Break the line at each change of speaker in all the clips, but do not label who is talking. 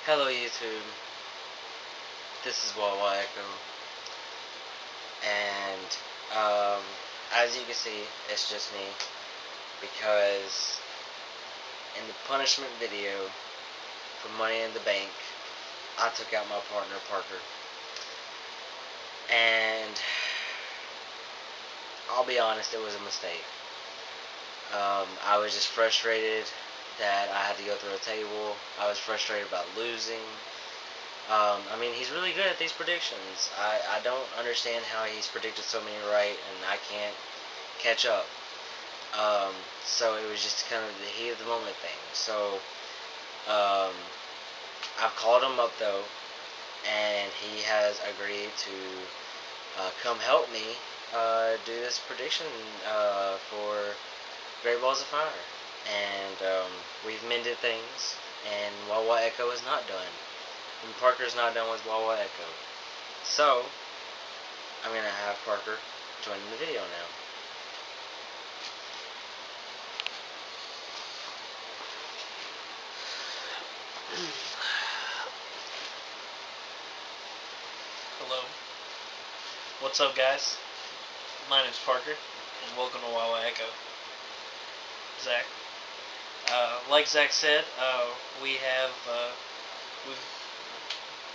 Hello YouTube, this is Wawa Echo, and as you can see, it's just me, because in the punishment video for Money in the Bank, I took out my partner Parker, and I'll be honest, it was a mistake. I was just frustrated that I had to go through a table. I was frustrated about losing. I mean, he's really good at these predictions. I don't understand how he's predicted so many right, and I can't catch up. So it was just kind of the heat of the moment thing. So I've called him up though, and he has agreed to come help me do this prediction for Great Balls of Fire. And we've mended things, and Wawa Echo is not done. And Parker's not done with Wawa Echo. So, I'm going to have Parker join the video now.
Hello. What's up, guys? My name's Parker, and welcome to Wawa Echo. Zach. Like Zach said, we've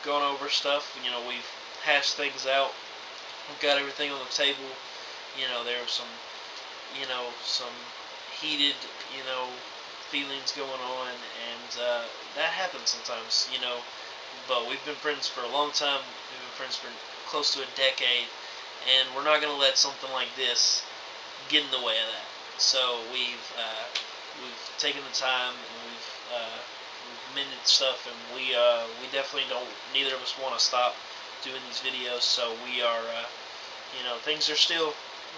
gone over stuff. We've hashed things out. We've got everything on the table. There was some heated, feelings going on, and that happens sometimes. But we've been friends for a long time. We've been friends for close to a decade, and we're not going to let something like this get in the way of that. So we've taken the time, and we've mended stuff, and we definitely don't. Neither of us want to stop doing these videos. So we are, things are still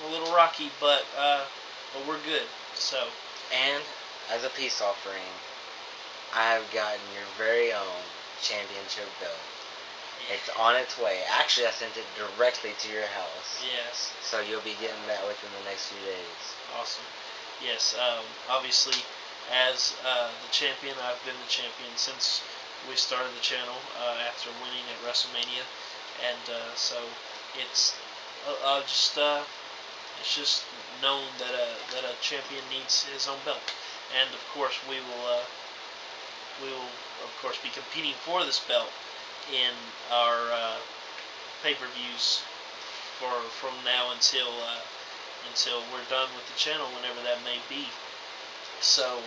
a little rocky, but we're good. So,
and as a peace offering, I have gotten your very own championship belt. It's on its way. Actually, I sent it directly to your house.
Yes.
So you'll be getting that within the next few days.
Awesome. Yes. Obviously, as the champion, I've been the champion since we started the channel after winning at WrestleMania, and so it's it's just known that a champion needs his own belt, and of course we will of course be competing for this belt in our pay-per-views from now until we're done with the channel, whenever that may be. So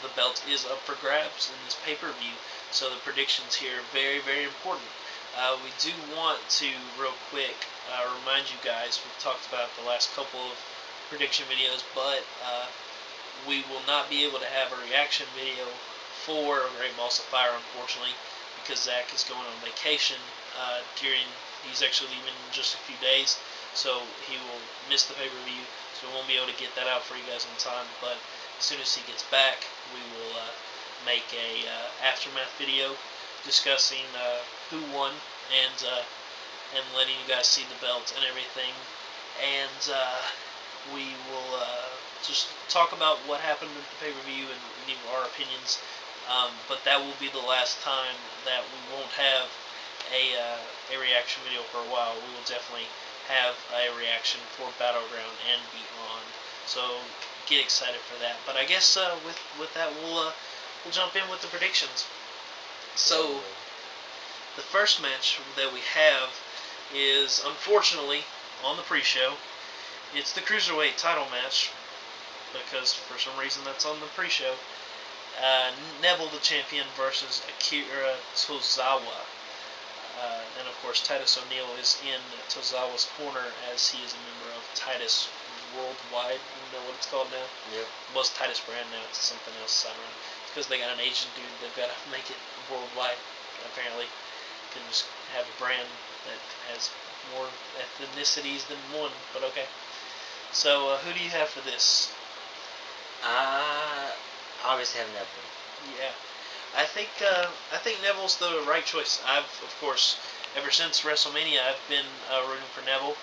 the belt is up for grabs in this pay-per-view. So the predictions here are very, very important. We do want to real quick remind you guys, we've talked about the last couple of prediction videos, but we will not be able to have a reaction video for Great Balls of Fire, unfortunately, because Zach is going on vacation he's actually leaving in just a few days, so he will miss the pay-per-view, so we won't be able to get that out for you guys on time. But as soon as he gets back, we will make a aftermath video discussing who won, and letting you guys see the belt and everything, and we will just talk about what happened at the pay-per-view and give our opinions. But that will be the last time that we won't have a reaction video for a while. We will definitely have a reaction for Battleground and beyond. So get excited for that. But I guess with that, we'll jump in with the predictions. So the first match that we have is, unfortunately, on the pre-show. It's the Cruiserweight title match, because for some reason that's on the pre-show. Neville the champion versus Akira Tozawa. And of course Titus O'Neil is in Tozawa's corner, as he is a member of Titus Worldwide. You know what it's called now?
Yep.
Well, it's Titus brand now. It's something else. I don't know. It's because they got an Asian dude. They've got to make it worldwide. Apparently, you can just have a brand that has more ethnicities than one. But okay. So who do you have for this?
Obviously have Neville.
Yeah. I think Neville's the right choice. I've, of course, ever since WrestleMania, I've been rooting for Neville.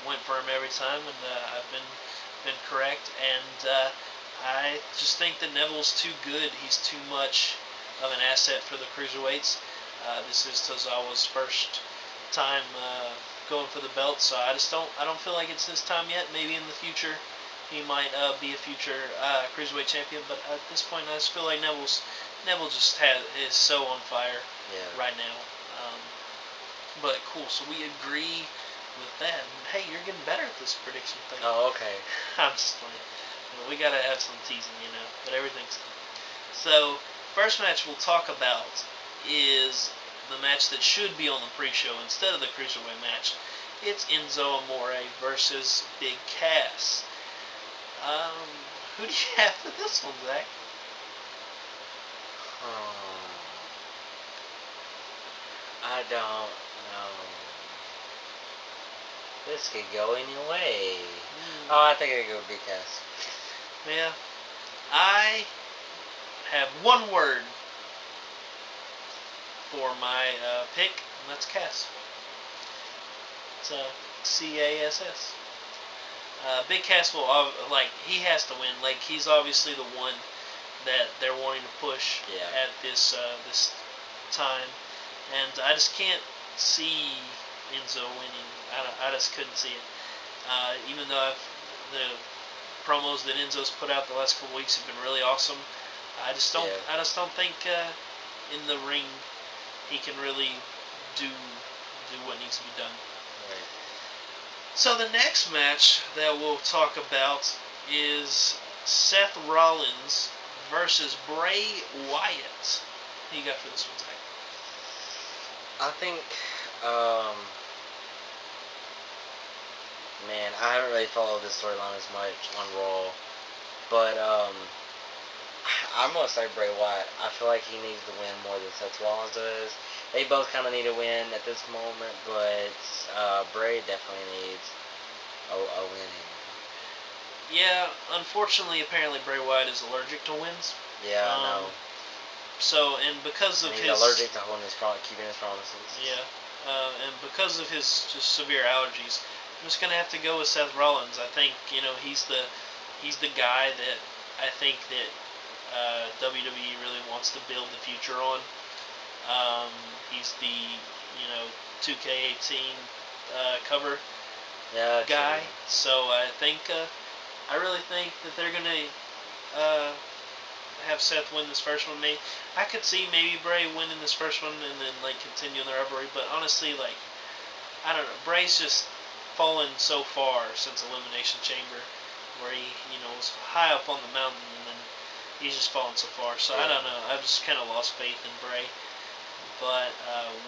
Went for him every time, and I've been correct. And I just think that Neville's too good. He's too much of an asset for the cruiserweights. This is Tozawa's first time going for the belt, so I don't feel like it's his time yet. Maybe in the future he might be a future cruiserweight champion, but at this point I just feel like Neville just is so on fire right now. But cool, so we agree with that. And hey, you're getting better at this prediction thing.
Oh, okay.
I'm just playing. We gotta have some teasing, but everything's cool. So, first match we'll talk about is the match that should be on the pre-show instead of the Cruiserweight match. It's Enzo Amore versus Big Cass. Who do you have for this one, Zach?
I don't know. This could go any way. Oh, I think I could go Big Cass.
Yeah. I have one word for my pick, and that's Cass. It's C-A-S-S. Big Cass will, he has to win. Like, he's obviously the one that they're wanting to push at this time. And I just can't see Enzo winning. I just couldn't see it. Even though the promos that Enzo's put out the last couple weeks have been really awesome, I just don't think in the ring he can really do what needs to be done.
Right.
So the next match that we'll talk about is Seth Rollins versus Bray Wyatt. Who you got for this one, Zach?
I think, man, I haven't really followed this storyline as much on Raw, but I'm gonna say Bray Wyatt. I feel like he needs to win more than Seth Rollins does. They both kind of need a win at this moment, but Bray definitely needs a win.
Yeah, unfortunately, apparently Bray Wyatt is allergic to wins.
Yeah, I know.
So, and because of
he's allergic to keeping his promises.
Yeah, and because of his just severe allergies, I'm just gonna have to go with Seth Rollins. I think he's the guy that I think that WWE really wants to build the future on. He's the 2K18 cover guy.
True.
So I really think that they're gonna have Seth win this first one. I could see maybe Bray winning this first one and then continue the rivalry. But honestly, I don't know. Bray's just fallen so far since Elimination Chamber, where he was high up on the mountain and then he's just fallen so far. So I don't know. I've just kind of lost faith in Bray. But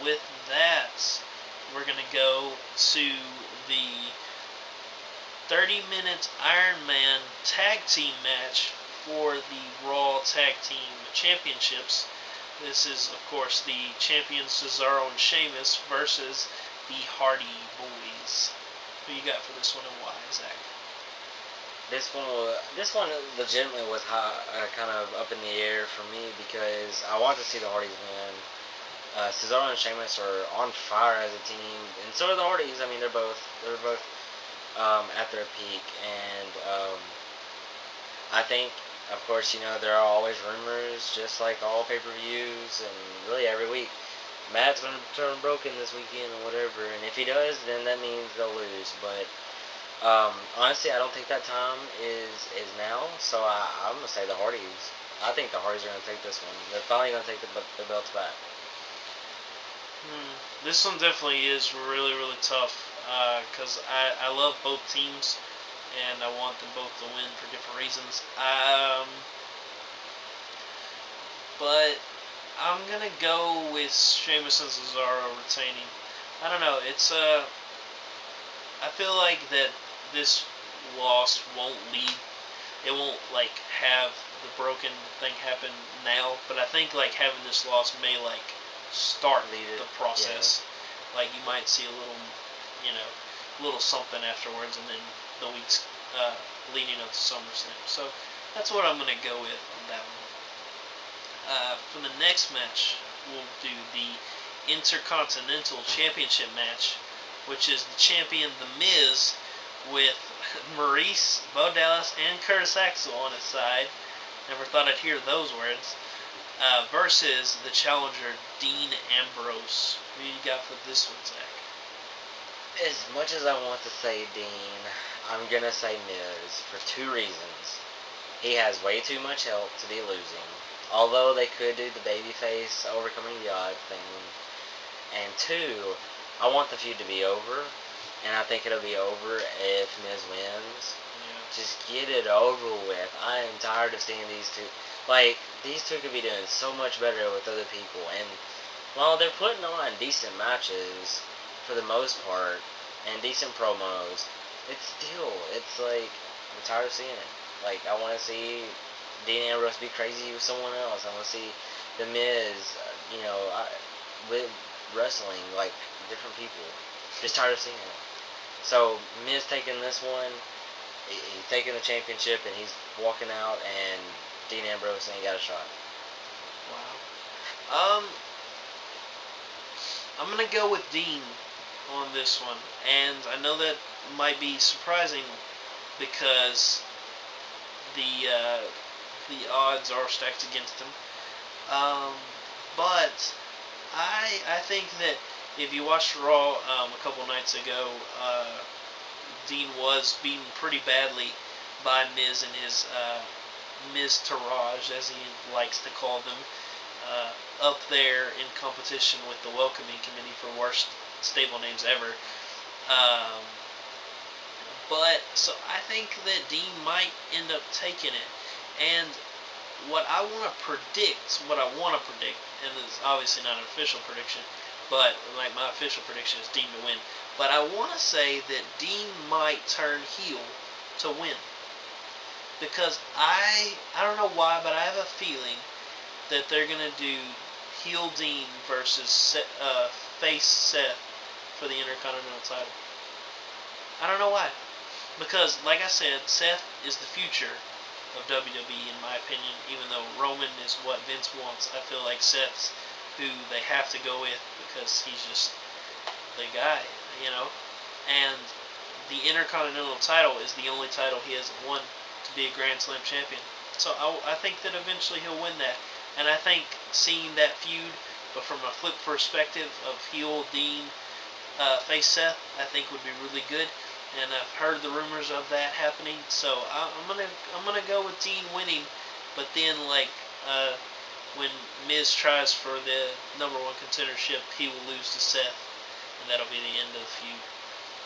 with that, we're gonna go to the 30-minute Iron Man tag team match for the Raw Tag Team Championships. This is, of course, the champions Cesaro and Sheamus versus the Hardy Boys. Who you got for this one and why, Zach?
This one legitimately was kind of up in the air for me because I want to see the Hardys win. Cesaro and Sheamus are on fire as a team, and so are the Hardys. I mean, they're both at their peak, and I think, of course, there are always rumors, just like all pay-per-views, and really every week. Matt's going to turn broken this weekend or whatever, and if he does, then that means they'll lose. But honestly, I don't think that time is now, so I'm going to say the Hardys. I think the Hardys are going to take this one. They're finally going to take the belts back.
This one definitely is really, really tough because I love both teams and I want them both to win for different reasons. But I'm gonna go with Sheamus and Cesaro retaining. I don't know. I feel like that this loss won't lead. It won't have the broken thing happen now. But I think having this loss may start the process. Yeah. You might see a little something afterwards, and then the weeks leading up to SummerSlam. So that's what I'm gonna go with on that one. For the next match, we'll do the Intercontinental Championship match, which is the champion The Miz with Maurice, Bo Dallas, and Curtis Axel on his side. Never thought I'd hear those words. versus the challenger Dean Ambrose. Who you got for this one, Zach?
As much as I want to say Dean, I'm gonna say Miz for two reasons. He has way too much help to be losing. Although they could do the babyface overcoming the odd thing. And two, I want the feud to be over. And I think it'll be over if Miz wins.
Yeah.
Just get it over with. I am tired of seeing these two. Like, these two could be doing so much better with other people. And while they're putting on decent matches, for the most part, and decent promos, it's like, I'm tired of seeing it. Like, I want to see Dean Ambrose be crazy with someone else. I want to see The Miz, with wrestling, like, different people. Just tired of seeing it. So, Miz taking this one, he's taking the championship, and he's walking out, and Dean Ambrose ain't got a shot.
Wow. I'm gonna go with Dean on this one, and I know that might be surprising because the odds are stacked against him. But I think that if you watched Raw a couple nights ago, Dean was beaten pretty badly by Miz and his Miz Taraj, as he likes to call them, up there in competition with the Welcoming Committee for worst stable names ever. But so I think that Dean might end up taking it. And what I want to predict, and it's obviously not an official prediction, but like my official prediction is Dean to win. But I want to say that Dean might turn heel to win. Because I don't know why, but I have a feeling that they're going to do heel Dean versus face Seth for the Intercontinental title. I don't know why. Because, like I said, Seth is the future of WWE, in my opinion. Even though Roman is what Vince wants, I feel like Seth's who they have to go with because he's just the guy, you know. And the Intercontinental title is the only title he hasn't won to be a Grand Slam champion. So I think that eventually he'll win that. And I think seeing that feud, but from a flip perspective of heel Dean face Seth, I think would be really good. And I've heard the rumors of that happening, so I'm gonna go with Dean winning. But then, when Miz tries for the #1 contendership, he will lose to Seth, and that'll be the end of the feud.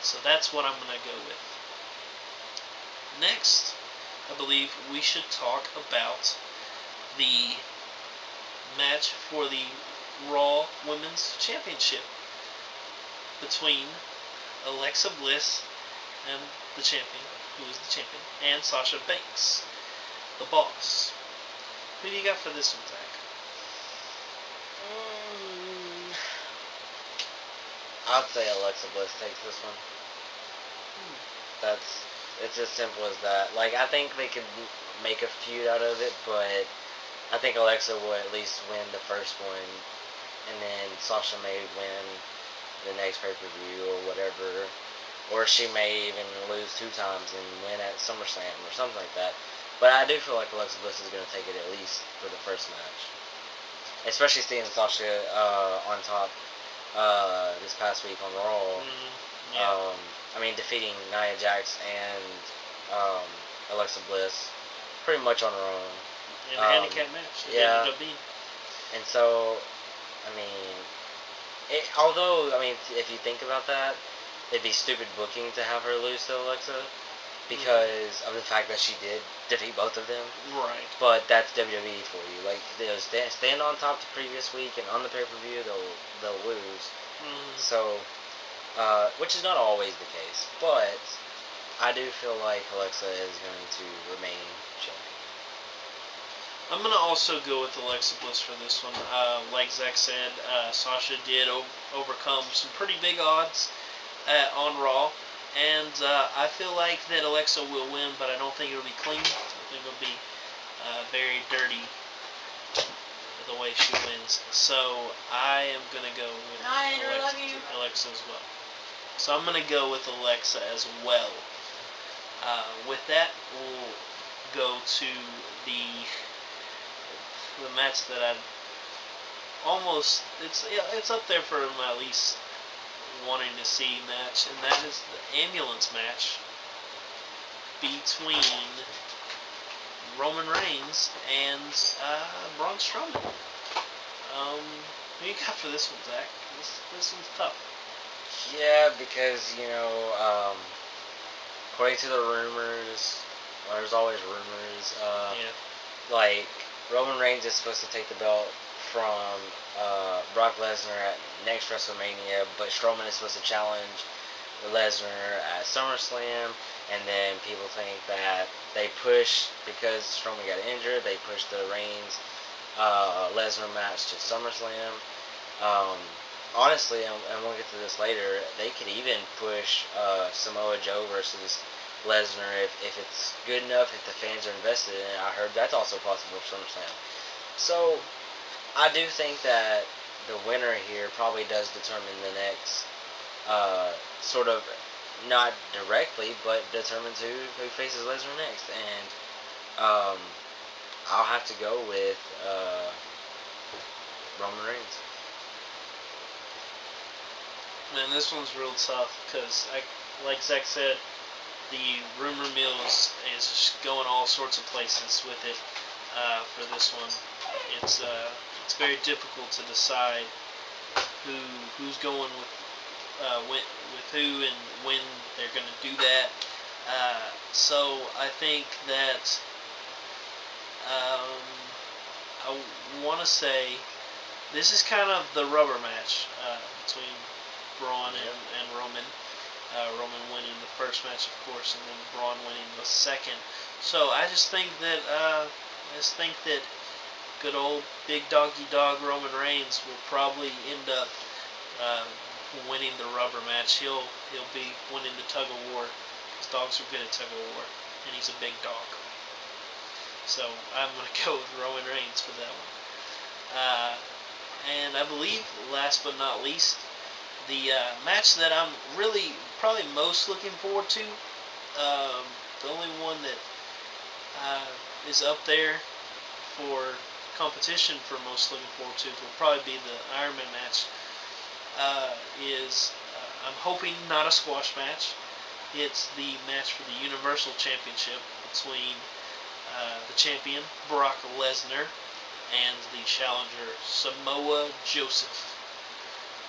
So that's what I'm gonna go with. Next, I believe we should talk about the match for the Raw Women's Championship between Alexa Bliss and the champion, who is the champion, and Sasha Banks, the boss. Who do you got for this one, Zach?
I'd say Alexa Bliss takes this one. It's as simple as that. Like, I think they could make a feud out of it, but I think Alexa will at least win the first one, and then Sasha may win the next pay-per-view or whatever. Or she may even lose 2 times and win at SummerSlam or something like that. But I do feel like Alexa Bliss is going to take it at least for the first match. Especially seeing Sasha on top this past week on Raw.
Yeah.
Defeating Nia Jax and Alexa Bliss pretty much on her own.
In a handicap match.
Yeah.
Ended up being.
And so, although, if you think about that, it'd be stupid booking to have her lose to Alexa because of the fact that she did defeat both of them.
Right.
But that's WWE for you. Like, they'll stand on top the previous week, and on the pay-per-view, they'll lose. So, which is not always the case. But I do feel like Alexa is going to remain champion.
I'm going to also go with Alexa Bliss for this one. Like Zach said, Sasha did overcome some pretty big odds on Raw, and I feel like that Alexa will win, but I don't think it'll be clean. I think it'll be very dirty the way she wins. So I am going to go with Alexa as well. So I'm going to go with Alexa as well. With that, we'll go to the the match that I almost it's up there for my least wanting to see match, and that is the ambulance match between Roman Reigns and Braun Strowman. Who you got for this one, Zach? This one's tough.
Yeah, because according to the rumors, there's always rumors.
Yeah.
Like Roman Reigns is supposed to take the belt from Brock Lesnar at next WrestleMania, but Strowman is supposed to challenge Lesnar at SummerSlam, and then people think that they push because Strowman got injured. They pushed the Reigns Lesnar match to SummerSlam. Um, Honestly, and we'll get to this later, they could even push Samoa Joe versus Lesnar if it's good enough, if the fans are invested in it. I heard that's also possible for SummerSlam. So, I do think that the winner here probably does determine the next, sort of, not directly, but determines who faces Lesnar next. And I'll have to go with Roman Reigns.
Man, this one's real tough because, like Zach said, the rumor mill is just going all sorts of places with it. For this one, it's very difficult to decide who's going with who and when they're going to do that. So I think that I want to say this is kind of the rubber match between Braun and Roman. Roman winning the first match, of course, and then Braun winning the second. So I just think that good old big doggy dog Roman Reigns will probably end up winning the rubber match. He'll be winning the tug of war because dogs are good at tug of war, and he's a big dog. So I'm gonna go with Roman Reigns for that one. And I believe, last but not least, the match that I'm really probably most looking forward to, the only one that is up there for competition for most looking forward to will probably be the Iron Man match. I'm hoping not a squash match. It's the match for the Universal Championship between the champion Brock Lesnar and the challenger Samoa Joe.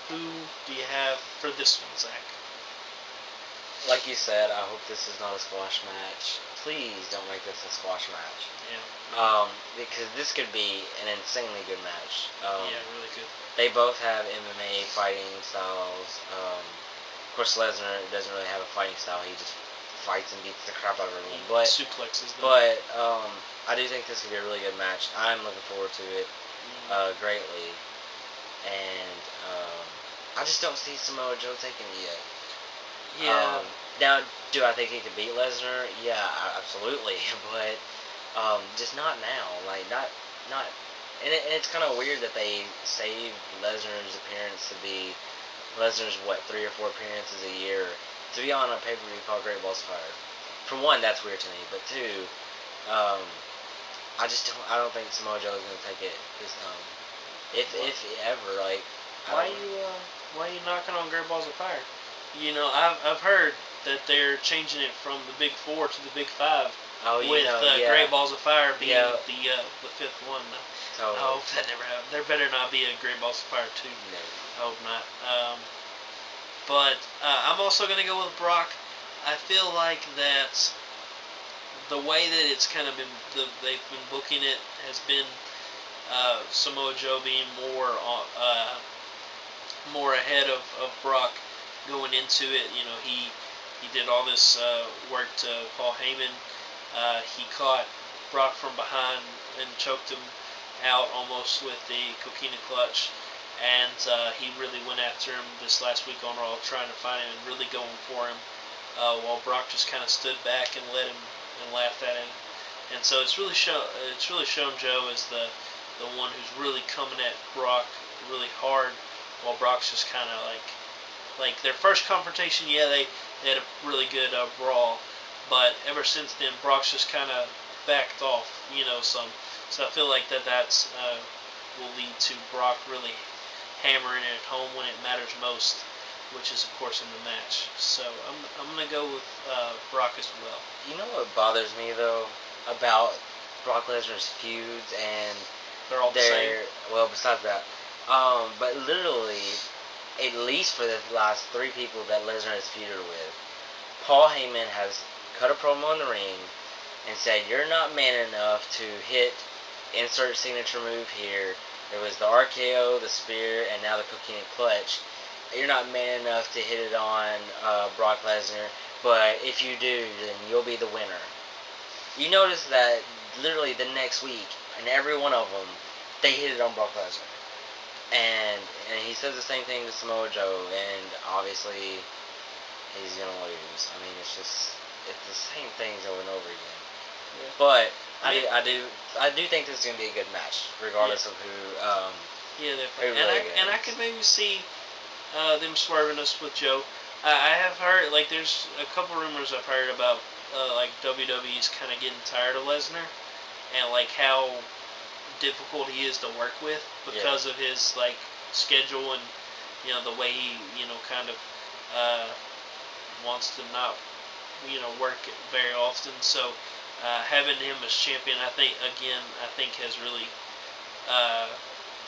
Who do you have for this one, Zach?
Like you said, I hope this is not a squash match. Please don't make this a squash match.
Yeah.
Because this could be an insanely good match.
Yeah, really good.
They both have MMA fighting styles. Of course, Lesnar doesn't really have a fighting style. He just fights and beats the crap out of everyone. But
suplexes them.
But I do think this could be a really good match. I'm looking forward to it greatly. And I just don't see Samoa Joe taking it yet.
Yeah.
Now, do I think he could beat Lesnar? Yeah, absolutely. But just not now. Like not. And it's kind of weird that they saved Lesnar's appearance to be Lesnar's 3 or 4 appearances a year to be on a pay-per-view called Great Balls of Fire. For one, that's weird to me. But two, I don't think Samoa Joe is gonna take it this time. If ever, like.
Why are you knocking on Great Balls of Fire? You know, I've heard that they're changing it from the Big Four to the Big Five.
Oh,
with
yeah.
Great Balls of Fire being the fifth one.
Totally.
I hope that never happens. There better not be a Great Balls of Fire 2.
No.
I hope not. But I'm also going to go with Brock. I feel like that the way that it's kind of been, they've been booking it has been Samoa Joe being more ahead of Brock going into it. You know, he did all this work to Paul Heyman. He caught Brock from behind and choked him out almost with the coquina clutch. And he really went after him this last week on Raw, trying to find him and really going for him, while Brock just kind of stood back and let him and laughed at him. And so it's really shown Joe as the one who's really coming at Brock really hard, while Brock's just kind of like their first confrontation. Yeah, they had a really good brawl, but ever since then Brock's just kind of backed off, some. So I feel like that's will lead to Brock really hammering it home when it matters most, which is of course in the match. So I'm gonna go with Brock as well.
You know what bothers me though about Brock Lesnar's feuds and
They're all the same.
well, besides that, but literally, at least for the last 3 people that Lesnar has feuded with, Paul Heyman has cut a promo in the ring and said, "You're not man enough to hit insert signature move here. There was the RKO, the spear, and now the cocaine clutch. You're not man enough to hit it on Brock Lesnar, but if you do, then you'll be the winner." You notice that literally the next week, and every one of them, they hit it on Brock Lesnar. And he says the same thing to Samoa Joe, and obviously he's gonna lose. I mean, it's the same things over and over again.
Yeah.
But I do think this is gonna be a good match, regardless of who.
Yeah, definitely.
Really
And I could maybe see them swerving us with Joe. I have heard there's a couple rumors I've heard about like WWE's kind of getting tired of Lesnar and like how difficult he is to work with because of his schedule and the way he kind of uh, wants to not work very often. So having him as champion, I think has really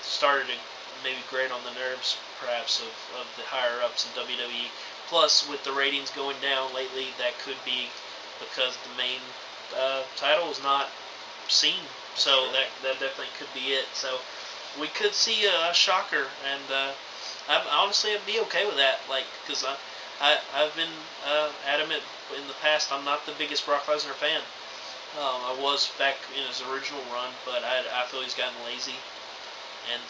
started to maybe grate on the nerves perhaps of the higher ups in WWE. Plus, with the ratings going down lately, that could be because the main title is not seen. So that definitely could be it. So we could see a shocker, and I'd be okay with that. Because I've been adamant in the past. I'm not the biggest Brock Lesnar fan. I was back in his original run, but I feel he's gotten lazy. And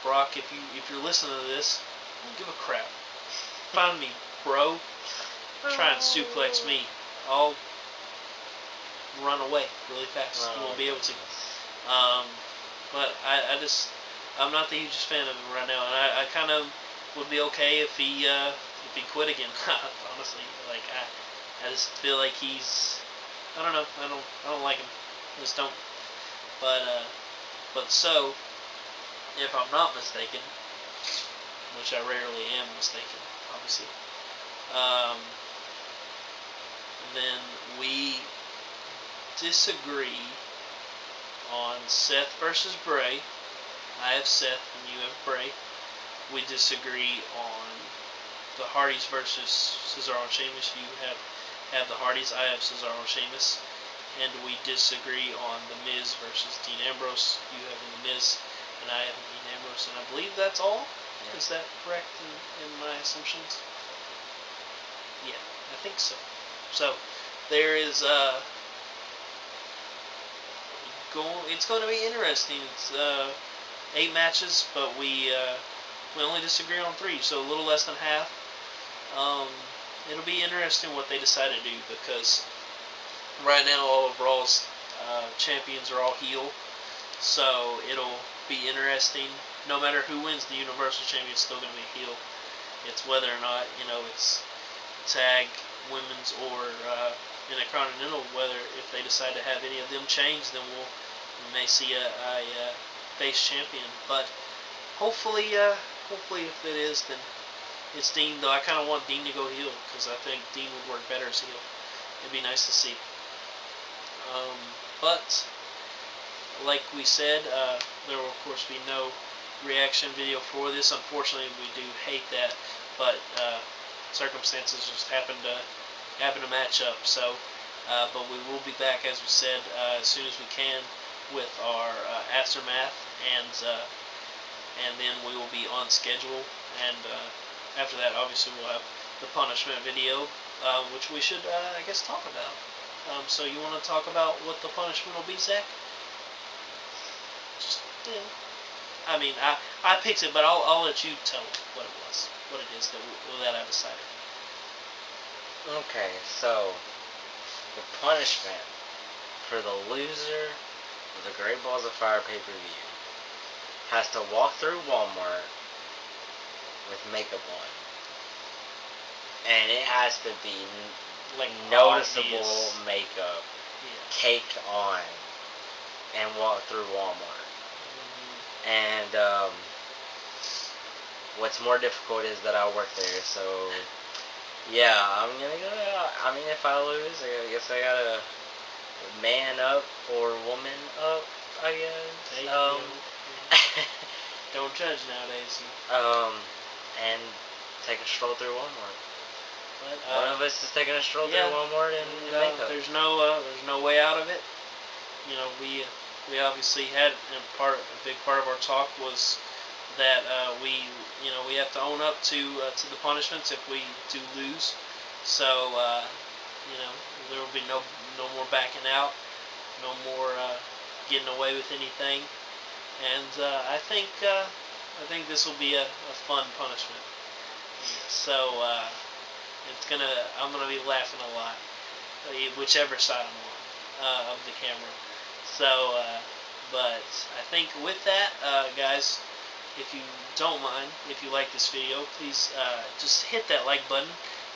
Brock, if you're listening to this, don't give a crap. Find me, bro. Try and suplex me. I'll run away really fast. You won't be able to. But I'm not the hugest fan of him right now, and I kind of would be okay if he quit again. Honestly, I just feel like I don't know. I don't like him. I just don't. But so if I'm not mistaken, which I rarely am mistaken, obviously, then we disagree on Seth versus Bray. I have Seth and you have Bray. We disagree on the Hardys versus Cesaro and Sheamus. You have the Hardys. I have Cesaro and Sheamus. And we disagree on The Miz versus Dean Ambrose. You have The Miz, and I have Dean Ambrose. And I believe that's all. Yeah. Is that correct in my assumptions? Yeah, I think so. So there is it's going to be interesting. It's 8 matches, but we only disagree on 3, so a little less than half. It'll be interesting what they decide to do, because right now all of Raw's champions are all heel, so it'll be interesting. No matter who wins the Universal Champion, it's still going to be a heel. It's whether or not it's tag, women's, or Intercontinental. Whether if they decide to have any of them change, then we may see a face champion. But hopefully if it is, then it's Dean. Though I kind of want Dean to go heel, because I think Dean would work better as heel. It'd be nice to see. But like we said, there will of course be no reaction video for this. Unfortunately, we do hate that, but circumstances just happen to match up. So, but we will be back, as we said, as soon as we can with our aftermath, and then we will be on schedule. And after that, obviously, we'll have the punishment video, which we should, I guess, talk about. So you want to talk about what the punishment will be, Zach? Just, I mean, I picked it, but I'll let you tell what it was, what it is that I decided.
Okay, so the punishment for the loser of the Great Balls of Fire pay-per-view has to walk through Walmart with makeup on, and it has to be noticeable makeup caked on. and walk through Walmart. And what's more difficult is that I work there, so yeah, I'm gonna go. I mean, if I lose, I guess I gotta man up or woman up, I guess.
Hey, don't judge nowadays.
And take a stroll through Walmart.
But,
One of us is taking a stroll
yeah,
through Walmart and makeup.
there's no way out of it. You know, we obviously had a big part of our talk was that we have to own up to the punishments if we do lose. So there will be no more backing out, no more getting away with anything. And I think this will be a fun punishment. So I'm gonna be laughing a lot, whichever side I'm on of the camera. So, but I think with that, guys, if you don't mind, if you like this video, please just hit that like button.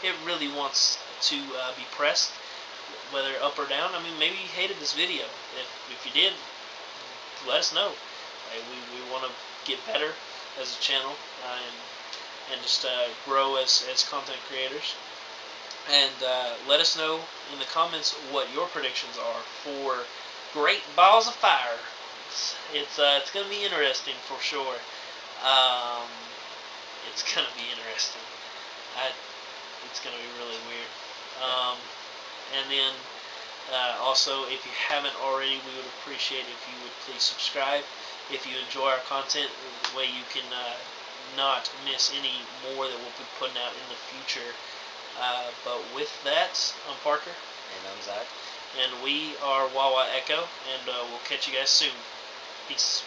It really wants to be pressed, whether up or down. I mean, maybe you hated this video. If you did, let us know. We want to get better as a channel and just grow as content creators. And let us know in the comments what your predictions are for Great Balls of Fire. It's going to be interesting for sure. It's going to be interesting. It's going to be really weird. And then also, if you haven't already, we would appreciate if you would please subscribe. If you enjoy our content, the way you can not miss any more that we'll be putting out in the future. But with that, I'm Parker.
And I'm Zach.
And we are Wawa Echo, and we'll catch you guys soon. Peace.